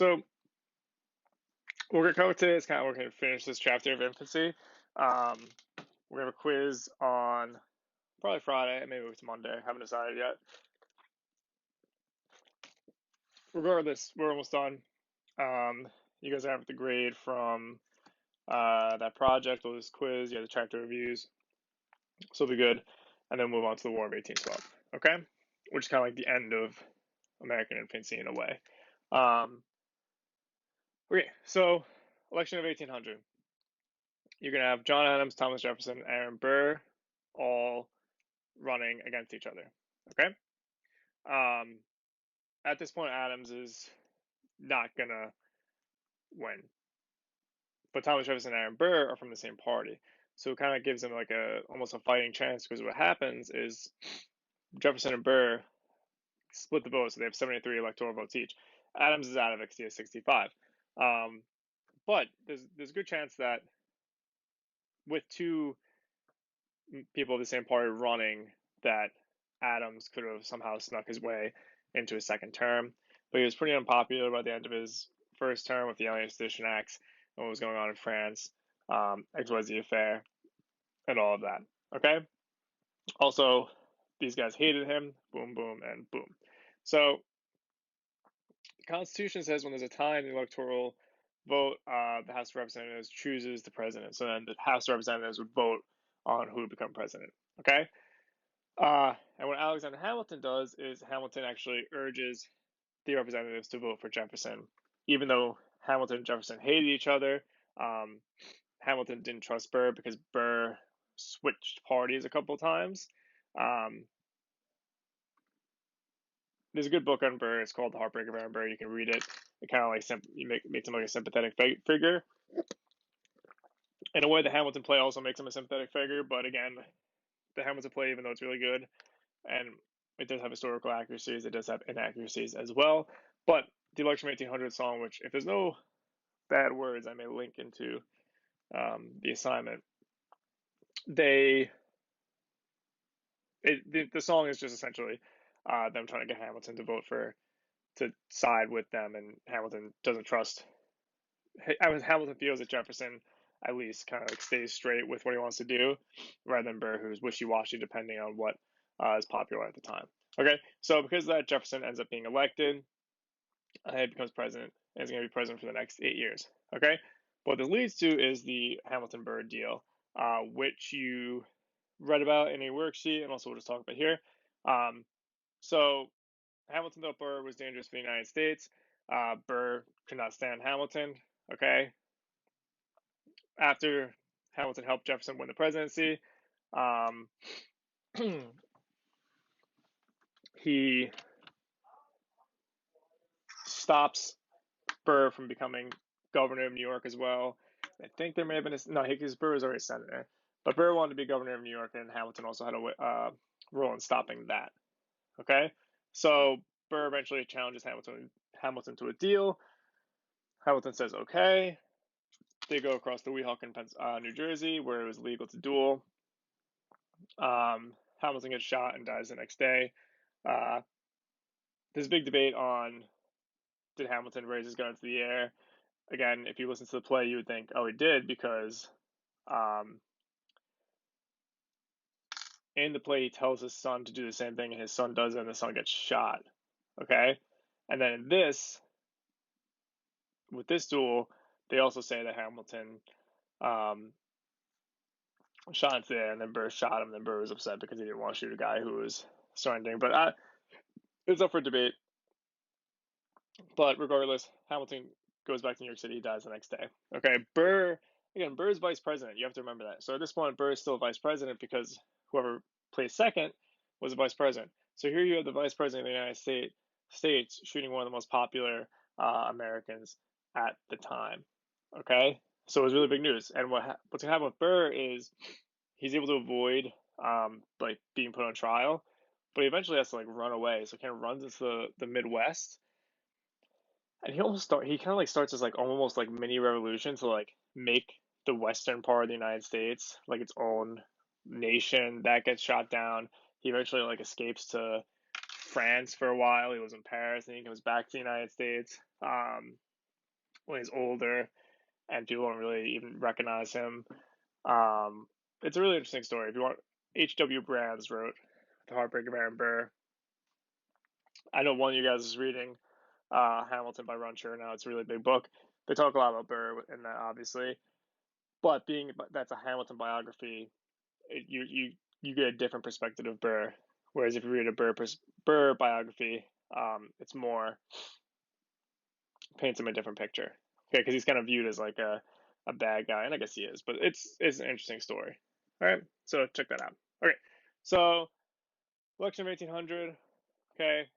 So what we're gonna cover today is we're gonna finish this chapter of Infancy. Um, we're gonna have a quiz on probably Friday, maybe it's Monday. Haven't decided yet. Regardless, we're almost done. You guys have the grade from that project or this quiz. You have the chapter reviews, so it'll be good. And then move on to the War of 1812. Okay, which is kind of like the end of American infancy in a way. Okay, so election of 1800. You're going to have John Adams, Thomas Jefferson, Aaron Burr all running against each other. Okay? At this point, Adams is not going to win. But Thomas Jefferson and Aaron Burr are from the same party. So it kind of gives them like almost a fighting chance because what happens is Jefferson and Burr split the vote, so they have 73 electoral votes each. Adams is out of it, he has 65. But there's a good chance that with two people of the same party running, that Adams could have somehow snuck his way into his second term. But he was pretty unpopular by the end of his first term with the Alien Sedition Acts and what was going on in France, XYZ affair, and all of that. Okay? Also, these guys hated him. Boom, boom, and boom. So, the Constitution says when there's a tie in the electoral vote, the House of Representatives chooses the president. So then the House of Representatives would vote on who would become president. Okay? And what Alexander Hamilton does is Hamilton actually urges the representatives to vote for Jefferson, even though Hamilton and Jefferson hated each other. Hamilton didn't trust Byrd because Burr switched parties a couple of times. There's a good book on Burr. It's called The Heartbreak of Aaron Burr. You can read it. It kind of like makes him like a sympathetic figure. In a way, the Hamilton play also makes him a sympathetic figure, but again, the Hamilton play, even though it's really good, and it does have historical accuracies, it does have inaccuracies as well. But the Election of 1800 song, which if there's no bad words, I may link into the assignment. The song is just essentially them trying to get Hamilton to side with them, and Hamilton doesn't trust. Hamilton feels that Jefferson at least kind of like stays straight with what he wants to do, rather than Burr, who's wishy-washy depending on what is popular at the time. Okay, so because of that, Jefferson ends up being elected. He becomes president and is going to be president for the next 8 years. Okay, what this leads to is the Hamilton-Byrd deal, which you read about in a worksheet, and also we'll just talk about here. So Hamilton thought Burr was dangerous for the United States. Burr could not stand Hamilton. Okay, after Hamilton helped Jefferson win the presidency, he stops Burr from becoming governor of New York as well. I think there may have been because Burr was already senator, but Burr wanted to be governor of New York, and Hamilton also had a role in stopping that. Okay, so Burr eventually challenges Hamilton to a deal. Hamilton says okay. They go across the Weehawken in New Jersey, where it was legal to duel. Hamilton gets shot and dies the next day. There's a big debate on did Hamilton raise his gun into the air. Again, if you listen to the play, you would think, oh, he did, because in the play, he tells his son to do the same thing, and his son does it, and the son gets shot. Okay? And then with this duel, they also say that Hamilton shot into the air, and then Burr shot him, and then Burr was upset because he didn't want to shoot a guy who was surrendering. But it's up for debate. But regardless, Hamilton goes back to New York City. He dies the next day. Okay, Burr's vice president. You have to remember that. So at this point, Burr is still vice president because whoever placed second was the vice president. So here you have the vice president of the United States shooting one of the most popular Americans at the time. Okay, so it was really big news. And what's gonna happen with Burr is he's able to avoid like being put on trial, but he eventually has to like run away. So he kind of runs into the Midwest. And he kind of like starts this like almost like mini revolution to like make the western part of the United States like its own nation. That gets shot down. He eventually like escapes to France for a while. He lives in Paris, and he comes back to the United States. when he's older and people don't really even recognize him. It's a really interesting story. If you want, H.W. Brands wrote The Heartbreak of Aaron Burr. I know one of you guys is reading Hamilton by Ron Chernow. It's a really big book. They talk a lot about Burr in that, obviously, but being that's a Hamilton biography, you get a different perspective of Burr. Whereas if you read a Burr biography, it's more paints him a different picture. Okay, because he's kind of viewed as like a bad guy, and I guess he is, but it's an interesting story. All right, so check that out. Okay, so election of 1800. Okay,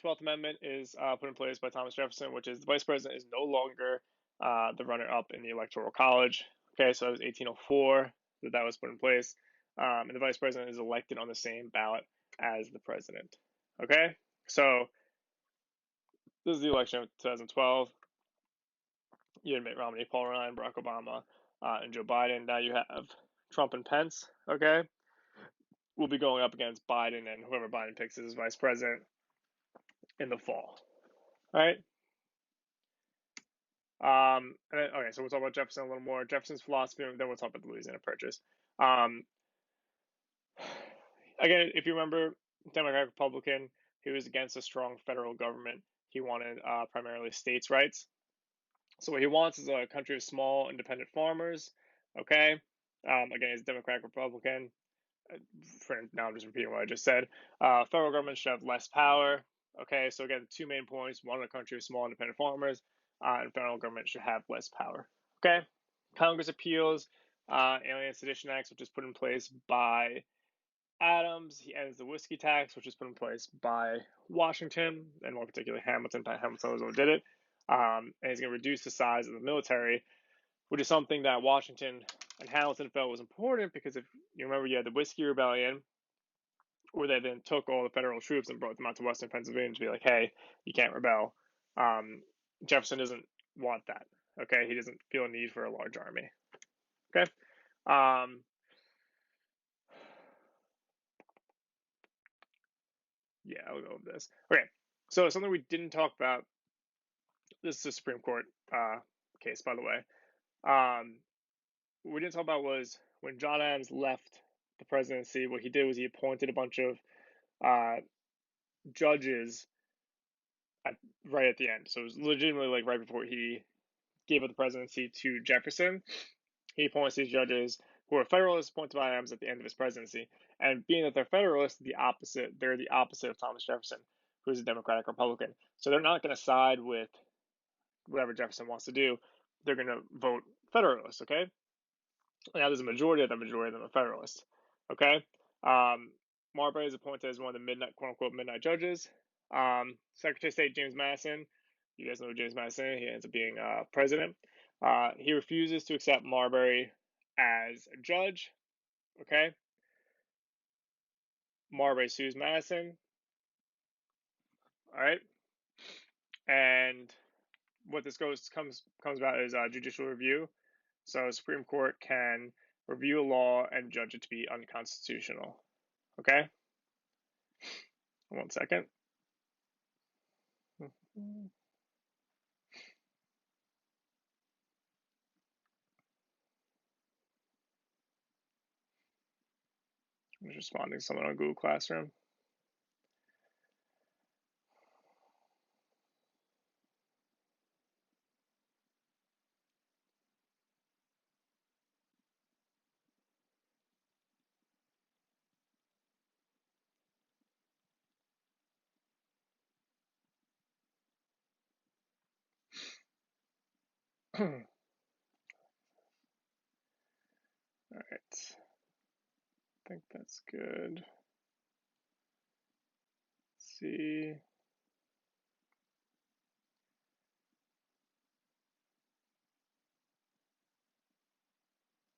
12th Amendment is put in place by Thomas Jefferson, which is the vice president is no longer the runner-up in the Electoral College. Okay, so it was 1804 that was put in place, and the vice president is elected on the same ballot as the president. Okay, so this is the election of 2012. You had Mitt Romney, Paul Ryan, Barack Obama, and Joe Biden. Now you have Trump and Pence. Okay, we'll be going up against Biden and whoever Biden picks as vice president in the fall. All right. Okay, so we'll talk about Jefferson a little more. Jefferson's philosophy, and then we'll talk about the Louisiana Purchase. Again, if you remember, Democratic Republican, he was against a strong federal government. He wanted primarily states' rights. So what he wants is a country of small, independent farmers. Okay, again, he's a Democratic Republican. Now I'm just repeating what I just said. Federal government should have less power. Okay, so again, two main points: one, a country of small, independent farmers, and federal government should have less power. Okay, Congress appeals Alien Sedition Acts, which is put in place by Adams. He ends the whiskey tax, which is put in place by Washington, and more particularly Hamilton. Hamilton was the one who did it. And he's going to reduce the size of the military, which is something that Washington and Hamilton felt was important because if you remember, you had the Whiskey Rebellion, where they then took all the federal troops and brought them out to Western Pennsylvania to be like, hey, you can't rebel. Jefferson doesn't want that. Okay, he doesn't feel a need for a large army. Okay. Yeah, I'll go over this. Okay, so something we didn't talk about. This is a Supreme Court case, by the way. What we didn't talk about was when John Adams left the presidency. What he did was he appointed a bunch of judges right at the end. So it was legitimately like right before he gave up the presidency to Jefferson. He appoints these judges who are Federalists appointed by Adams at the end of his presidency. And being that they're Federalists, they're the opposite of Thomas Jefferson, who's a Democratic Republican. So they're not going to side with whatever Jefferson wants to do. They're going to vote Federalist, okay? Now there's a majority of them are Federalists, okay? Marbury is appointed as one of the midnight, quote unquote, midnight judges. Secretary of State James Madison, you guys know James Madison, he ends up being president. He refuses to accept Marbury as a judge, okay? Marbury sues Madison, all right? And what this comes about is judicial review. So the Supreme Court can review a law and judge it to be unconstitutional, okay? 1 second. I'm just responding to someone on Google Classroom. All right. I think that's good. Let's see.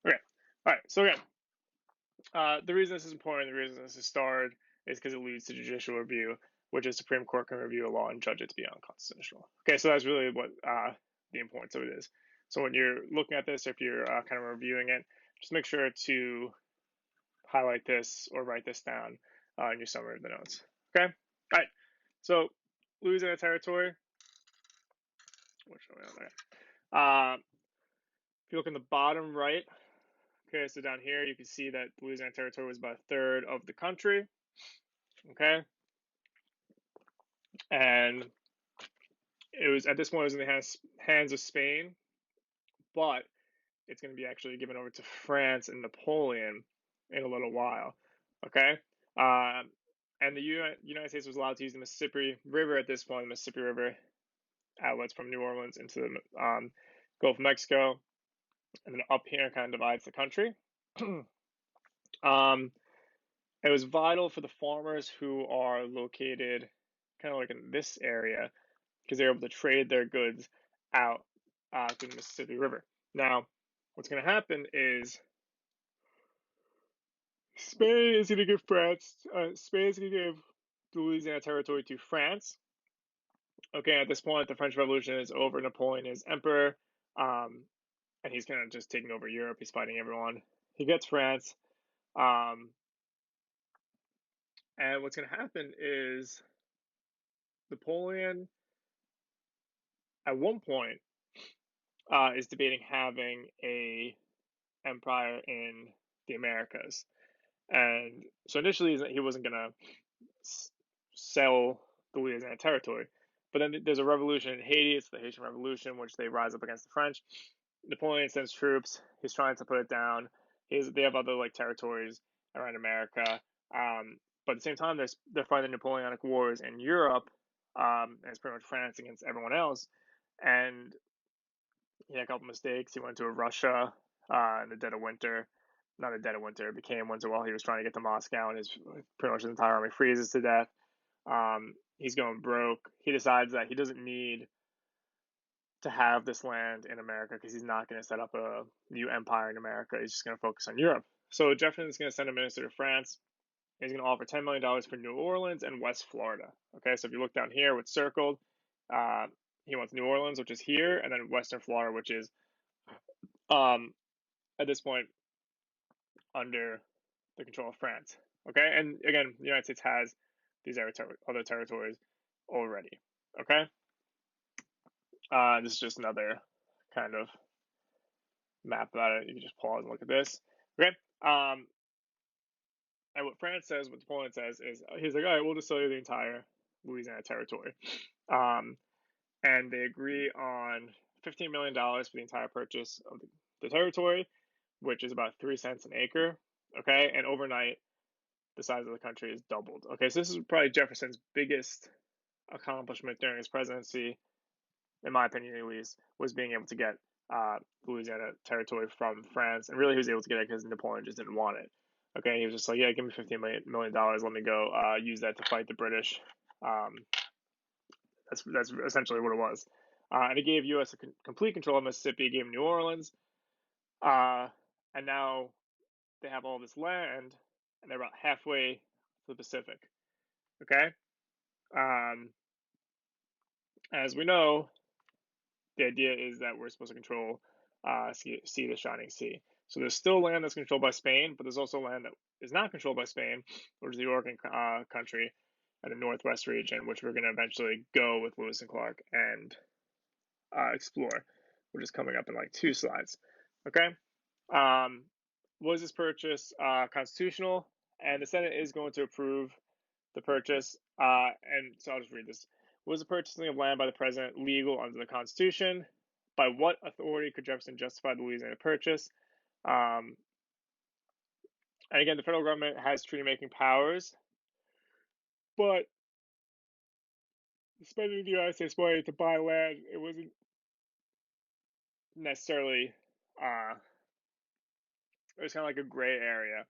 Okay. All right. So again, the reason this is important, the reason this is starred, is because it leads to judicial review, which is Supreme Court can review a law and judge it to be unconstitutional. Okay, so that's really what the importance of it is. So when you're looking at this, if you're kind of reviewing it, just make sure to highlight this or write this down in your summary of the notes. Okay? All right. So Louisiana Territory. which way? Okay. If you look in the bottom right, okay, so down here you can see that Louisiana Territory was about a third of the country. Okay, and it was at this point it was in the hands of Spain, but it's going to be actually given over to France and Napoleon in a little while. Okay, and the United States was allowed to use the Mississippi River at this point. The Mississippi River outlets from New Orleans into the Gulf of Mexico, and then up here kind of divides the country. It was vital for the farmers who are located kind of like in this area because they're able to trade their goods out to the Mississippi River. Now, what's going to happen is Spain is going to give Spain is going to give the Louisiana Territory to France. Okay, at this point, the French Revolution is over. Napoleon is emperor, and he's kind of just taking over Europe. He's fighting everyone. He gets France, and what's going to happen is Napoleon, at one point, is debating having a empire in the Americas, and so initially he wasn't going to sell the Louisiana Territory. But then there's a revolution in Haiti. It's the Haitian Revolution, which they rise up against the French. Napoleon sends troops. He's trying to put it down. They have other like territories around America. But at the same time, they're fighting Napoleonic wars in Europe. And it's pretty much France against everyone else. And he had a couple mistakes. He went to Russia in the dead of winter. Not the dead of winter. It became winter while he was trying to get to Moscow, and pretty much his entire army freezes to death. He's going broke. He decides that he doesn't need to have this land in America because he's not going to set up a new empire in America. He's just going to focus on Europe. So Jefferson's going to send a minister to France. He's going to offer $10 million for New Orleans and West Florida. Okay, so if you look down here, what's circled, he wants New Orleans, which is here, and then Western Florida, which is at this point under the control of France. Okay, and again, the United States has these other territories already. Okay, this is just another kind of map about it. You can just pause and look at this. Okay, and what France says, what Napoleon says is, he's like, all right, we'll just sell you the entire Louisiana Territory. And they agree on $15 million for the entire purchase of the territory, which is about 3 cents an acre. Okay, and overnight, the size of the country is doubled. Okay, so this is probably Jefferson's biggest accomplishment during his presidency, in my opinion at least, was being able to get Louisiana Territory from France. And really, he was able to get it because Napoleon just didn't want it. Okay, he was just like, yeah, give me $15 million. Let me go use that to fight the British. That's essentially what it was. And it gave U.S. complete control of Mississippi. It gave New Orleans. And now they have all this land, and they're about halfway to the Pacific. Okay? As we know, the idea is that we're supposed to control the shining sea. So there's still land that's controlled by Spain, but there's also land that is not controlled by Spain, which is the Oregon country and the Northwest region, which we're going to eventually go with Lewis and Clark and explore, which is coming up in like 2 slides. Okay. Was this purchase constitutional? And the Senate is going to approve the purchase. And so I'll just read this. Was the purchasing of land by the president legal under the Constitution? By what authority could Jefferson justify the Louisiana Purchase? And again, the federal government has treaty-making powers, but spending the United States money to buy land, it wasn't necessarily, it was kind of like a gray area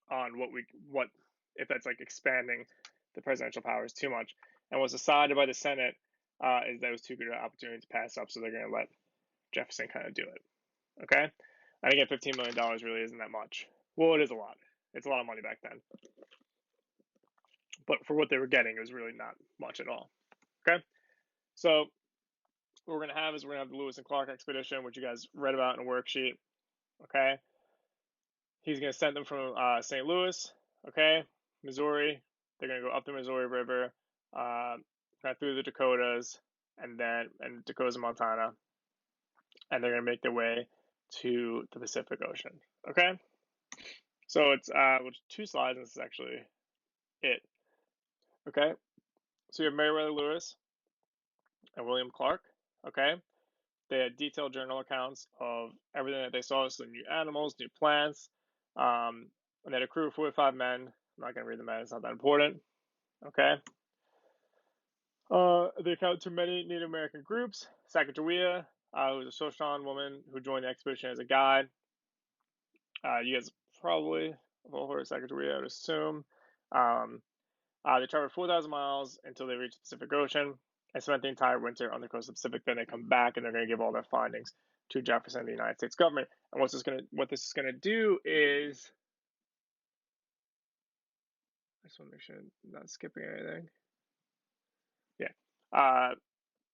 on what if that's like expanding the presidential powers too much. And what's decided by the Senate is that it was too good an opportunity to pass up, so they're going to let Jefferson kind of do it. Okay? And again, $15 million really isn't that much. Well, it is a lot. It's a lot of money back then. But for what they were getting, it was really not much at all. Okay? So what we're going to have is we're going to have the Lewis and Clark expedition, which you guys read about in a worksheet. Okay? He's going to send them from St. Louis, okay, Missouri. They're going to go up the Missouri River, through the Dakotas, and Dakotas and Montana, and they're going to make their way to the Pacific Ocean. Okay, so it's 2 slides, and this is actually it. Okay, so you have Meriwether Lewis and William Clark. Okay, they had detailed journal accounts of everything that they saw, so new animals, new plants. And they had a crew of 45 men. I'm not going to read the men; it's not that important. Okay. They account to many Native American groups. Sacagawea, who was a Shoshone woman who joined the expedition as a guide. You guys probably have all heard of Sacagawea, I would assume. They traveled 4,000 miles until they reached the Pacific Ocean and spent the entire winter on the coast of the Pacific. Then they come back and they're going to give all their findings to Jefferson and the United States government. And what this is going to do is, I just want to make sure I'm not skipping anything. Yeah.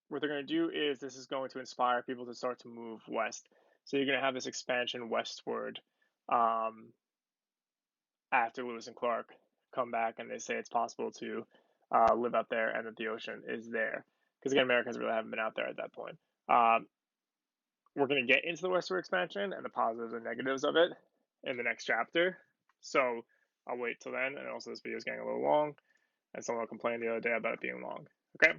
What they're going to do is this is going to inspire people to start to move west. So you're going to have this expansion westward after Lewis and Clark come back and they say it's possible to live out there and that the ocean is there. Because again, Americans really haven't been out there at that point. We're going to get into the westward expansion and the positives and negatives of it in the next chapter. So I'll wait till then. And also, this video is getting a little long, and someone complained the other day about it being long. Okay.